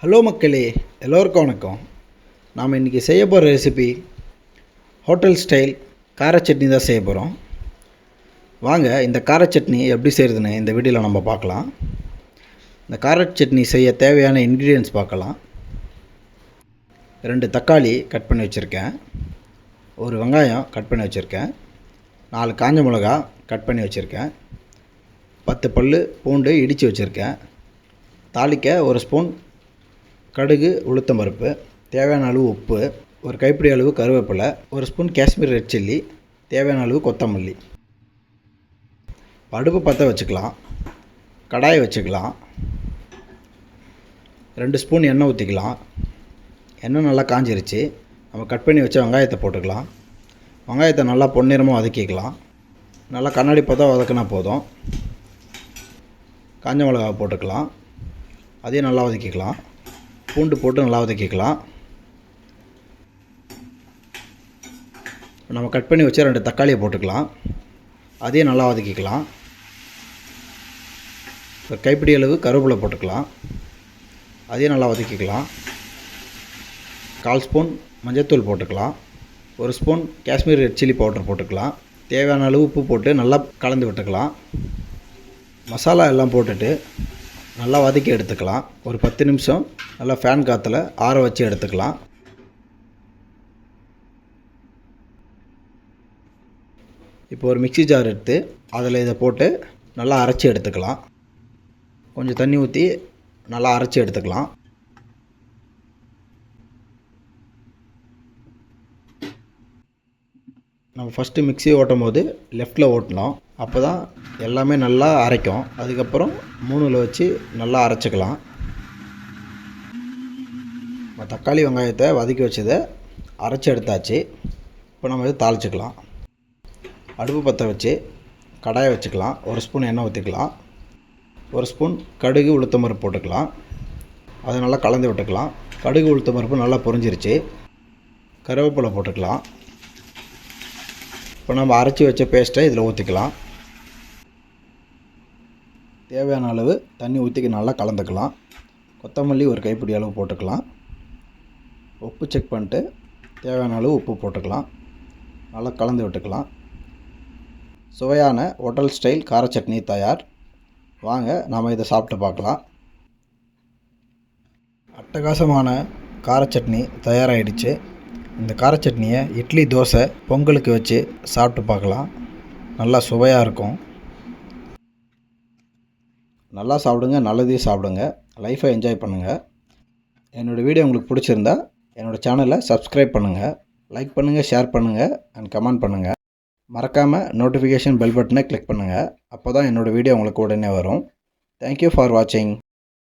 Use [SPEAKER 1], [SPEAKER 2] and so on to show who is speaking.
[SPEAKER 1] Hello மக்களே, எல்லோருக்கும் வணக்கம். நாம் இன்றைக்கி செய்ய போகிற ரெசிபி ஹோட்டல் ஸ்டைல் கார சட்னி தான் செய்ய போகிறோம். வாங்க இந்த கார சட்னி எப்படி செய்கிறதுன்னு இந்த வீடியோவில் நம்ம பார்க்கலாம். இந்த கார சட்னி செய்ய தேவையான இன்க்ரீடியன்ட்ஸ் பார்க்கலாம். 2 தக்காளி கட் பண்ணி வச்சுருக்கேன், ஒரு வெங்காயம் கட் பண்ணி வச்சுருக்கேன், 4 காஞ்ச மிளகா கட் பண்ணி வச்சுருக்கேன், 10 பல் பூண்டு இடித்து வச்சுருக்கேன், தாளிக்க 1 ஸ்பூன் கடுகு உளுத்தம் பருப்பு, தேவையான அளவு உப்பு, ஒரு கைப்பிடி அளவு கருவேப்பிலை, 1 ஸ்பூன் காஷ்மீர் ரெட் சில்லி, தேவையான அளவு கொத்தமல்லி. அடுப்பு பற்ற வச்சுக்கலாம், கடாயை வச்சுக்கலாம், 2 ஸ்பூன் எண்ணெய் ஊற்றிக்கலாம். எண்ணெய் நல்லா காஞ்சிருச்சு. நம்ம கட் பண்ணி வச்ச வெங்காயத்தை போட்டுக்கலாம். வெங்காயத்தை நல்லா பொன்னிறமாக வதக்கிக்கலாம். நல்லா கண்ணாடி பதம் வதக்கினா போதும். காஞ்ச மிளகாவை போட்டுக்கலாம், அதையும் நல்லா வதக்கிக்கலாம். பூண்டு போட்டு நல்லா வதக்கிக்கலாம். நம்ம கட் பண்ணி வச்ச 2 தக்காளியை போட்டுக்கலாம், அதையும் நல்லா வதக்கிக்கலாம். ஒரு கைப்பிடி அளவு கருவேப்பிலை போட்டுக்கலாம், அதையும் நல்லா வதக்கிக்கலாம். 1/4 ஸ்பூன் மஞ்சள்தூள் போட்டுக்கலாம், 1 spoon Kashmir red chilli powder போட்டுக்கலாம். தேவையான அளவு உப்பு போட்டு நல்லா கலந்து விட்டுக்கலாம். மசாலா எல்லாம் போட்டுட்டு நல்லா வதக்கி எடுத்துக்கலாம். ஒரு 10 நிமிஷம் நல்லா ஃபேன் காற்றுல ஆற வச்சு எடுத்துக்கலாம். இப்போ ஒரு மிக்ஸி ஜார் எடுத்து அதில் இதை போட்டு நல்லா அரைச்சி எடுத்துக்கலாம். கொஞ்சம் தண்ணி ஊற்றி நல்லா அரைச்சி எடுத்துக்கலாம். நம்ம ஃபஸ்ட்டு மிக்ஸி ஓட்டும் போது லெஃப்டில் ஓட்டணும், அப்போ தான் எல்லாமே நல்லா அரைக்கும். அதுக்கப்புறம் 3ல் வச்சு நல்லா அரைச்சிக்கலாம். தக்காளி வெங்காயத்தை வதக்கி வச்சதை அரைச்சி எடுத்தாச்சு. இப்போ நம்ம இதை தாளிச்சிக்கலாம். அடுப்பு பற்ற வச்சு கடாயை வச்சுக்கலாம். 1 ஸ்பூன் எண்ணெய் ஊற்றிக்கலாம். 1 ஸ்பூன் கடுகு உளுத்தம் பருப்பு போட்டுக்கலாம். அதை நல்லா கலந்து விட்டுக்கலாம். கடுகு உளுத்தம் பருப்பு நல்லா பொரிஞ்சிருச்சு. கருவேப்பிலை போட்டுக்கலாம். இப்போ நம்ம அரைச்சி வச்ச பேஸ்ட்டை இதில் ஊற்றிக்கலாம். தேவையான அளவு தண்ணி ஊற்றி நல்லா கலந்துக்கலாம். கொத்தமல்லி ஒரு கைப்பிடி அளவு போட்டுக்கலாம். உப்பு செக் பண்ணிட்டு தேவையான அளவு உப்பு போட்டுக்கலாம். நல்லா கலந்து விட்டுக்கலாம். சுவையான ஹோட்டல் ஸ்டைல் கார சட்னி தயார். வாங்க நாம் இதை சாப்பிட்டு பார்க்கலாம். அட்டகாசமான கார சட்னி தயாராகிடுச்சு. இந்த கார சட்னியை இட்லி, தோசை, பொங்கலுக்கு வச்சு சாப்பிட்டு பார்க்கலாம். நல்லா சுவையாக இருக்கும். நல்லா சாப்பிடுங்க, நல்லதையும் சாப்பிடுங்க, லைஃப்பை என்ஜாய் பண்ணுங்கள். என்னோடய வீடியோ உங்களுக்கு பிடிச்சிருந்தா என்னோடய சேனலை சப்ஸ்கிரைப் பண்ணுங்கள், லைக் பண்ணுங்கள், ஷேர் பண்ணுங்கள் அண்ட் கமெண்ட் பண்ணுங்கள். மறக்காமல் நோட்டிஃபிகேஷன் பெல் பட்டனை கிளிக் பண்ணுங்கள். அப்போ தான் என்னோடய வீடியோ உங்களுக்கு உடனே வரும். தேங்க்யூ ஃபார் வாட்சிங்.